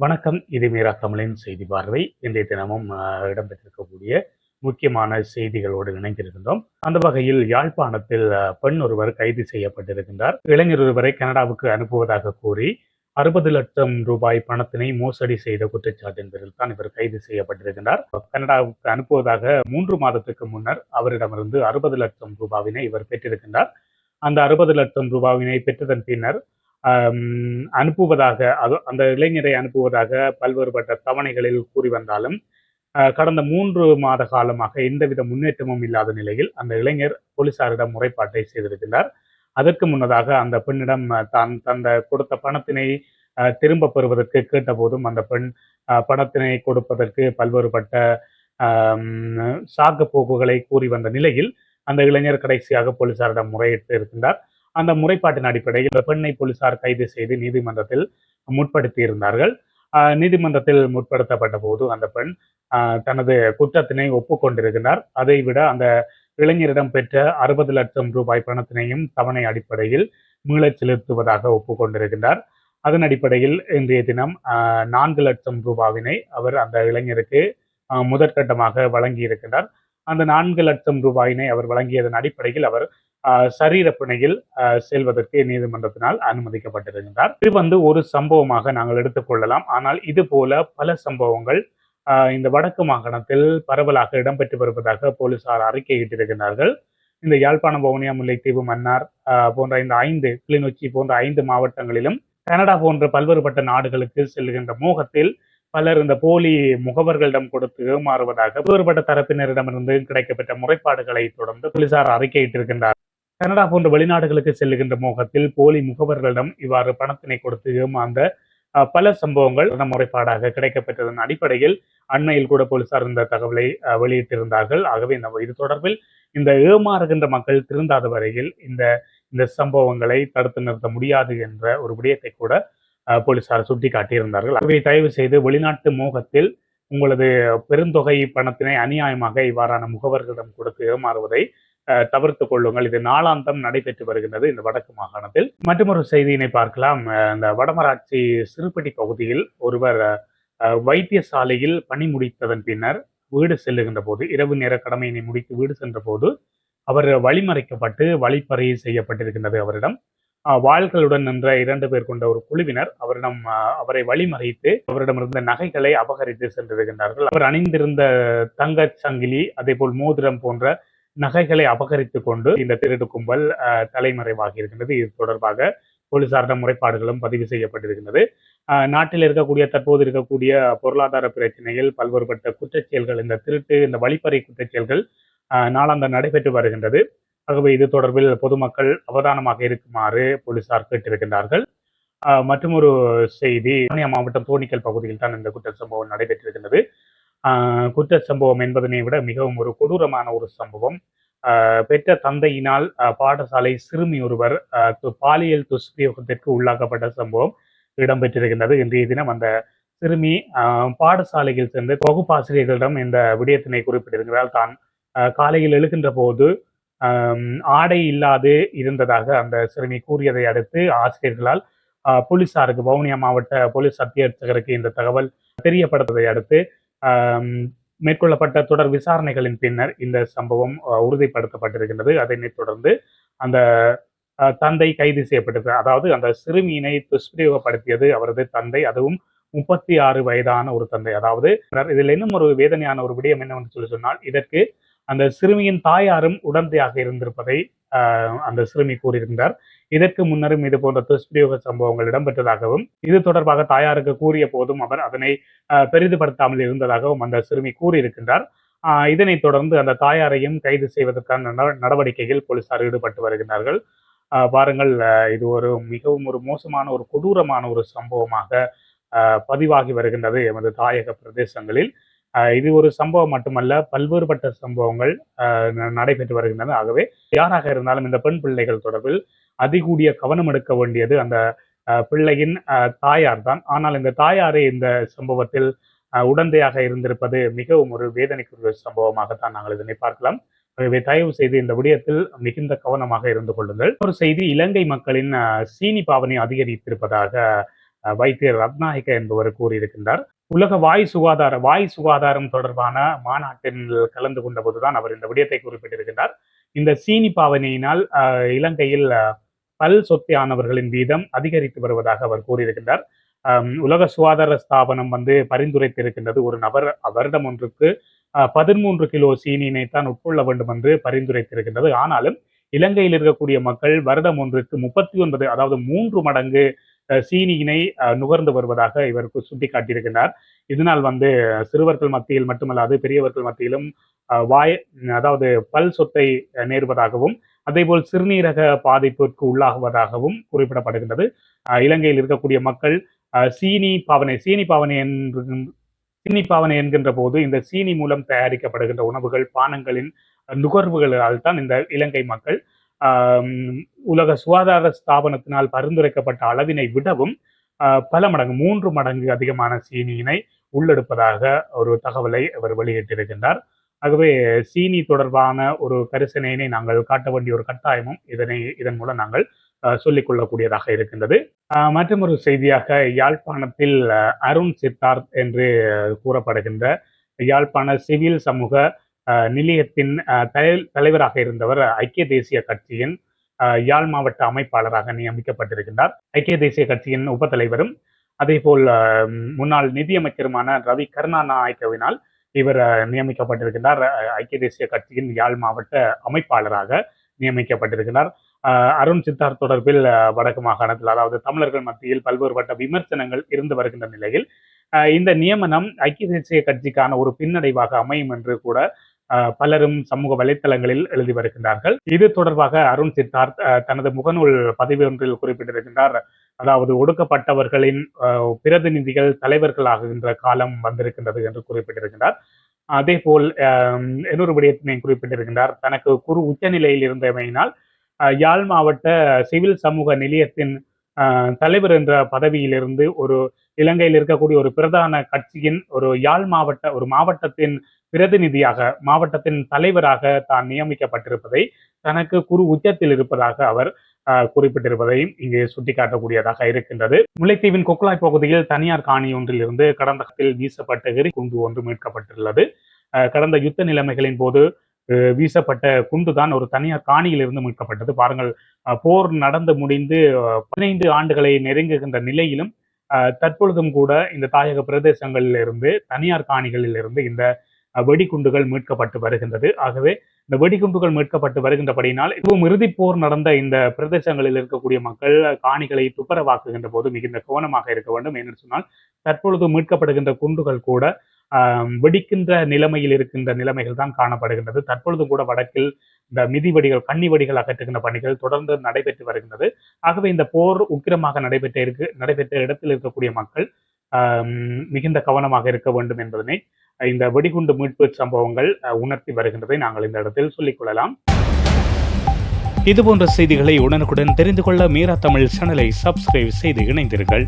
வணக்கம். இது மீரா தமிழின் செய்தி பார்வை. இன்றைய தினமும் இடம்பெற்றிருக்கக்கூடிய முக்கியமான செய்திகளோடு இணைந்திருக்கின்றோம். அந்த வகையில் யாழ்ப்பாணத்தில் பெண் ஒருவர் கைது செய்யப்பட்டிருக்கின்றார். இளைஞர் ஒருவரை கனடாவுக்கு அனுப்புவதாக கூறி 60 லட்சம் ரூபாய் பணத்தினை மோசடி செய்த குற்றச்சாட்டின் பேரில் தான் இவர் கைது செய்யப்பட்டிருக்கின்றார். கனடாவுக்கு அனுப்புவதாக 3 மாதத்துக்கு முன்னர் அவரிடமிருந்து 60 லட்சம் ரூபாவினை இவர் பெற்றிருக்கின்றார். அந்த 60 லட்சம் ரூபாவினை பெற்றதன் பின்னர் அனுப்புவதாக அந்த இளைஞரை அனுப்புவதாக பல்வேறுபட்ட தவணைகளில் கூறி வந்தாலும் கடந்த 3 மாத காலமாக எந்தவித முன்னேற்றமும் இல்லாத நிலையில் அந்த இளைஞர் போலீசாரிடம் முறைப்பாட்டை செய்திருக்கிறார். அதற்கு முன்னதாக அந்த பெண்ணிடம் தான் தந்த கொடுத்த பணத்தினை திரும்ப பெறுவதற்கு கேட்டபோதும் அந்த பெண் பணத்தினை கொடுப்பதற்கு பல்வேறுபட்ட சாக்கு போக்குகளை கூறி வந்த நிலையில் அந்த இளைஞர் கடைசியாக போலீசாரிடம் முறையிட்டு இருக்கின்றார். அந்த முறைப்பாட்டின் அடிப்படையில் பெண்ணை போலீசார் கைது செய்து நீதிமன்றத்தில் முற்படுத்தி இருந்தார்கள். நீதிமன்றத்தில் முற்படுத்தப்பட்ட போது அந்த பெண் தனது குற்றத்தினை ஒப்புக்கொண்டிருக்கிறார். அதை விட அந்த இளைஞரிடம் பெற்ற 60 லட்சம் ரூபாய் பணத்தினையும் தவணை அடிப்படையில் மீளச் செலுத்துவதாக ஒப்புக்கொண்டிருக்கிறார். அதன் அடிப்படையில் இன்றைய தினம் 4 லட்சம் ரூபாவினை அவர் அந்த இளைஞருக்கு முதற்கட்டமாக வழங்கி இருக்கிறார். அந்த 4 லட்சம் ரூபாயினை அவர் வழங்கியதன் அடிப்படையில் அவர் சரீர பிணையில் செல்வதற்கு நீதிமன்றத்தினால் அனுமதிக்கப்பட்டிருக்கின்றார். இது ஒரு சம்பவமாக நாங்கள் எடுத்துக்கொள்ளலாம். ஆனால் இது போல பல சம்பவங்கள் இந்த வடக்கு மாகாணத்தில் பரவலாக இடம்பெற்று வருவதாக போலீசார் அறிக்கையிட்டிருக்கிறார்கள். இந்த யாழ்ப்பாணம், வவுனியா, முல்லைத்தீவு, மன்னார் போன்ற இந்த 5 கிளிநொச்சி போன்ற 5 மாவட்டங்களிலும் கனடா போன்ற பல்வேறுபட்ட நாடுகளுக்கு செல்லுகின்ற மோகத்தில் பலர் இந்த போலி முகவர்களிடம் கொடுத்து ஏமாறுவதாக வேறுபட்ட தரப்பினரிடமிருந்து கிடைக்கப்பட்ட முறைப்பாடுகளை தொடர்ந்து போலீசார் அறிக்கையிட்டிருக்கின்றார். கனடா போன்ற வெளிநாடுகளுக்கு செல்லுகின்ற மோகத்தில் போலி முகவர்களிடம் இவ்வாறு பணத்தினை கொடுத்து ஏமாந்த பல சம்பவங்கள் முறைப்பாடாக கிடைக்கப்பட்டதன் அடிப்படையில் அண்மையில் கூட போலீசார் இந்த தகவலை வெளியிட்டிருந்தார்கள். ஆகவே இது தொடர்பில் இந்த ஏமாறுகின்ற மக்கள் திருந்தாத வரையில் இந்த சம்பவங்களை தடுத்து நிறுத்த முடியாது என்ற ஒரு விடயத்தை கூட போலீசார் சுட்டிக்காட்டியிருந்தார்கள். ஆகவே தயவு செய்து வெளிநாட்டு மோகத்தில் உங்களது பெருந்தொகை பணத்தினை அநியாயமாக இவ்வாறான முகவர்களிடம் கொடுத்து ஏமாறுவதை தவிர்த்துக் கொள்ளுங்கள். இது நாளாந்தம் நடைபெற்று வருகின்றது இந்த வடக்கு மாகாணத்தில். மற்றொரு செய்தியினை பார்க்கலாம். இந்த வடமராட்சி சிறுபட்டி பகுதியில் ஒருவர் வைத்தியசாலையில் பணி முடித்ததன் பின்னர் வீடு செல்லுகின்ற போது, இரவு நேர கடமையினை முடித்து வீடு சென்ற போது அவர் வழிமறைக்கப்பட்டு வழிப்பறி செய்யப்பட்டிருக்கின்றது. அவரிடம் வாள்களுடன் நின்ற 2 பேர் கொண்ட ஒரு குழுவினர் அவரை வழிமறைத்து அவரிடமிருந்த நகைகளை அபகரித்து சென்றிருக்கின்றார்கள். அவர் அணிந்திருந்த தங்கச் சங்கிலி, அதே போல் மோதிரம் போன்ற நகைகளை அபகரித்துக் கொண்டு இந்த திருட்டு கும்பல் தலைமறைவாகி இருக்கின்றது. இது தொடர்பாக போலீசாரிடம் முறைப்பாடுகளும் பதிவு செய்யப்பட்டிருக்கின்றது. நாட்டில் தற்போது இருக்கக்கூடிய பொருளாதார பிரச்சனையில் பல்வேறுபட்ட குற்றச்செயல்கள், இந்த திருட்டு, இந்த வழிப்பறை குற்றச்செயல்கள் நாளாந்தம் நடைபெற்று வருகின்றது. ஆகவே இது தொடர்பில் பொதுமக்கள் அவதானமாக இருக்குமாறு போலீசார் கேட்டிருக்கின்றார்கள். மற்றும் ஒரு செய்தி, மாவட்டம் தோணிக்கல் பகுதியில் தான் இந்த குற்ற சம்பவம் நடைபெற்றிருக்கின்றது. குற்ற சம்பவம் என்பதனை விட மிகவும் ஒரு கொடூரமான ஒரு சம்பவம். பெற்ற தந்தையினால் பாடசாலை சிறுமி ஒருவர் பாலியல் துஷ்பிரயோகத்திற்கு உள்ளாக்கப்பட்ட சம்பவம் இடம்பெற்றிருக்கின்றது. இன்றைய தினம் அந்த சிறுமி பாடசாலையில் சென்று வகுப்பாசிரியர்களிடம் இந்த விடயத்தினை குறிப்பிட்டிருக்கிறார். தான் காலையில் எழுகின்ற போது ஆடை இல்லாது இருந்ததாக அந்த சிறுமி கூறியதை அடுத்து ஆசிரியர்களால் போலீசாருக்கு, வவுனியா மாவட்ட போலீஸ் அத்தியட்சகருக்கு இந்த தகவல் தெரியப்படுத்ததை அடுத்து மேற்கொள்ளப்பட்ட தொடர் விசாரணைகளின் பின்னர் இந்த சம்பவம் உறுதிப்படுத்தப்பட்டிருக்கின்றது. அதனைத் தொடர்ந்து அந்த தந்தை கைது செய்யப்பட்டிருக்கிறார். அதாவது அந்த சிறுமியினை துஷ்பிரயோகப்படுத்தியது அவரது தந்தை, அதுவும் 36 வயதான ஒரு தந்தை. அதாவது இதில் இன்னும் ஒரு வேதனையான ஒரு விடயம் என்னவென்று சொன்னால், இதற்கு அந்த சிறுமியின் தாயாரும் உடந்தையாக இருந்திருப்பதை அந்த சிறுமி கூறியிருந்தார். இதற்கு முன்னரும் இது போன்ற துஷ்பிரயோக சம்பவங்கள் இடம்பெற்றதாகவும், இது தொடர்பாக தாயாருக்கு கூறிய போதும் அவர் அதனை பெரிதுபடுத்தாமல் இருந்ததாகவும் அந்த சிறுமி கூறியிருக்கின்றார். இதனைத் தொடர்ந்து அந்த தாயாரையும் கைது செய்வதற்கான நடவடிக்கையில் போலீசார் ஈடுபட்டு வருகின்றார்கள். பாருங்கள், இது மிகவும் ஒரு மோசமான, ஒரு கொடூரமான ஒரு சம்பவமாக பதிவாகி வருகின்றது எமது தாயக பிரதேசங்களில். இது ஒரு சம்பவம் மட்டுமல்ல, பல்வேறுபட்ட சம்பவங்கள் நடைபெற்று வருகின்றன. ஆகவே யாராக இருந்தாலும் இந்த பெண் பிள்ளைகள் தொடர்பில் அதிகூடிய கவனம் எடுக்க வேண்டியது அந்த பிள்ளையின் தாயார் தான். ஆனால் இந்த தாயாரே இந்த சம்பவத்தில் உடந்தையாக இருந்திருப்பது மிகவும் ஒரு வேதனைக்குரிய சம்பவமாகத்தான் நாங்கள் இதனை பார்க்கலாம். ஆகவே தயவு செய்து இந்த விடயத்தில் மிகுந்த கவனமாக இருந்து கொள்ளுங்கள். ஒரு செய்தி, இலங்கை மக்களின் சீனி பாவனை அதிகரித்திருப்பதாக வைத்தியர் ரத்நாயக்க என்பவர் கூறியிருக்கின்றார். உலக வாய் சுகாதாரம் தொடர்பான மாநாட்டில் கலந்து கொண்ட போதுதான் அவர் இந்த விடயத்தை குறிப்பிட்டிருக்கின்றார். இந்த சீனி பாவனையினால் இலங்கையில் பல் சொத்தையானவர்களின் வீதம் அதிகரித்து வருவதாக அவர் கூறியிருக்கின்றார். உலக சுகாதார ஸ்தாபனம் பரிந்துரைத்திருக்கின்றது, ஒரு நபர் வருடம் ஒன்றுக்கு 13 கிலோ சீனியினை தான் உட்கொள்ள வேண்டும் என்று பரிந்துரைத்திருக்கின்றது. ஆனாலும் இலங்கையில் இருக்கக்கூடிய மக்கள் வருடம் ஒன்றுக்கு 39, அதாவது 3 மடங்கு சீனியினை நுகர்ந்து வருவதாக இவர் சுட்டிக்காட்டியிருக்கிறார். இதனால் சிறுவர்கள் மத்தியில் மட்டுமல்லாது பெரியவர்கள் மத்தியிலும் அதாவது பல் சொத்தை நேர்வதாகவும் அதேபோல் சிறுநீரக பாதிப்பிற்கு உள்ளாகுவதாகவும் குறிப்பிடப்படுகின்றது. இலங்கையில் இருக்கக்கூடிய மக்கள் சீனி பாவனை என்கின்ற போது இந்த சீனி மூலம் தயாரிக்கப்படுகின்ற உணவுகள், பானங்களின் நுகர்வுகளால் தான் இந்த இலங்கை மக்கள் உலக சுகாதார ஸ்தாபனத்தினால் பரிந்துரைக்கப்பட்ட அளவினை விடவும் பல மடங்கு 3 மடங்கு அதிகமான சீனியினை உள்ளெடுப்பதாக ஒரு தகவலை அவர் வெளியிட்டிருக்கின்றார். ஆகவே சீனி தொடர்பான ஒரு கரிசனையினை நாங்கள் காட்ட வேண்டிய ஒரு கட்டாயமும் இதன் மூலம் நாங்கள் சொல்லிக் கொள்ளக்கூடியதாக இருக்கின்றது. மற்றும் ஒரு செய்தியாக, யாழ்ப்பாணத்தில் அருண் சித்தார்த் என்று கூறப்படுகின்ற யாழ்ப்பாண சிவில் சமூக நிலையத்தின் தலைவராக இருந்தவர் ஐக்கிய தேசிய கட்சியின் யாழ் மாவட்ட அமைப்பாளராக நியமிக்கப்பட்டிருக்கின்றார். ஐக்கிய தேசிய கட்சியின் உப தலைவரும் அதேபோல் முன்னாள் நிதியமைச்சருமான ரவி கருணாநாயக்கவினால் இவர் நியமிக்கப்பட்டிருக்கிறார். ஐக்கிய தேசிய கட்சியின் யாழ் மாவட்ட அமைப்பாளராக நியமிக்கப்பட்டிருக்கிறார். அருண் சித்தார்த் தொடர்பில் வடக்கு மாகாணத்தில், அதாவது தமிழர்கள் மத்தியில் பல்வேறுபட்ட விமர்சனங்கள் இருந்து வருகின்ற நிலையில் இந்த நியமனம் ஐக்கிய தேசிய கட்சிக்கான ஒரு பின்னடைவாக அமையும் என்று கூட பலரும் சமூக வலைத்தளங்களில் எழுதி வருகின்றார்கள். இது தொடர்பாக அருண் சித்தார்த் தனது முகநூல் பதிவு ஒன்றில் குறிப்பிட்டிருக்கின்றார். அதாவது ஒடுக்கப்பட்டவர்களின் பிரதிநிதிகள் தலைவர்களாகின்ற காலம் வந்திருக்கின்றது என்று குறிப்பிட்டிருக்கின்றார். அதே போல் இன்னொரு விடயத்தினை குறிப்பிட்டிருக்கின்றார். தனக்கு குறு உச்சநிலையில் இருந்தமையினால் யாழ் மாவட்ட சிவில் சமூக நிலையத்தின் தலைவர் என்ற பதவியிலிருந்து ஒரு இலங்கையில் இருக்கக்கூடிய ஒரு பிரதான கட்சியின் ஒரு மாவட்டத்தின் பிரதிநிதியாக, மாவட்டத்தின் தலைவராக தான் நியமிக்கப்பட்டிருப்பதை, தனக்கு குறு உச்சத்தில் இருப்பதாக அவர் குறிப்பிட்டிருப்பதையும் இங்கு சுட்டிக்காட்டக்கூடியதாக இருக்கின்றது. முல்லைத்தீவின் கொக்குலாய் பகுதியில் தனியார் காணி ஒன்றில் இருந்து கடந்த வீசப்பட்ட எரிகுண்டு ஒன்று மீட்கப்பட்டுள்ளது. கடந்த யுத்த நிலைமைகளின் போது வீசப்பட்ட குண்டுதான் ஒரு தனியார் காணியில் இருந்து மீட்கப்பட்டது. பாருங்கள், போர் நடந்து முடிந்து 15 ஆண்டுகளை நெருங்குகின்ற நிலையிலும் தற்பொழுதும் கூட இந்த தாயக பிரதேசங்களில் இருந்து, தனியார் காணிகளில் இருந்து இந்த வெடிகுண்டுகள் மீட்கப்பட்டு வருகின்றது. ஆகவே இந்த வெடிகுண்டுகள் மீட்கப்பட்டு வருகின்றபடியினால் இதுவும் இறுதிப் போர் நடந்த இந்த பிரதேசங்களில் இருக்கக்கூடிய மக்கள் காணிகளை துப்புரவாக்குகின்ற போது மிகுந்த கவனமாக இருக்க வேண்டும். என்று சொன்னால் தற்பொழுது மீட்கப்படுகின்ற குண்டுகள் கூட வெடிக்கின்ற நிலைமையில் இருக்கின்ற நிலைமைகள் தான் காணப்படுகின்றது. தற்பொழுது கூட வடக்கில் இந்த மிதிவடிகள், கன்னி வடிகள் அகற்றுகின்ற பணிகள் தொடர்ந்து நடைபெற்று வருகின்றது. ஆகவே இந்த போர் உக்கிரமாக நடைபெற்ற இடத்தில் இருக்கக்கூடிய மக்கள் மிகுந்த கவனமாக இருக்க வேண்டும் என்பதனை இந்த வெடிகுண்டு மீட்பு சம்பவங்கள் உணர்த்தி வருகின்றதை நாங்கள் இந்த இடத்தில் சொல்லிக் கொள்ளலாம். இதுபோன்ற செய்திகளை உடனுக்குடன் தெரிந்து கொள்ள மீரா தமிழ் சேனலை சப்ஸ்கிரைப் செய்து இணைந்தீர்கள்.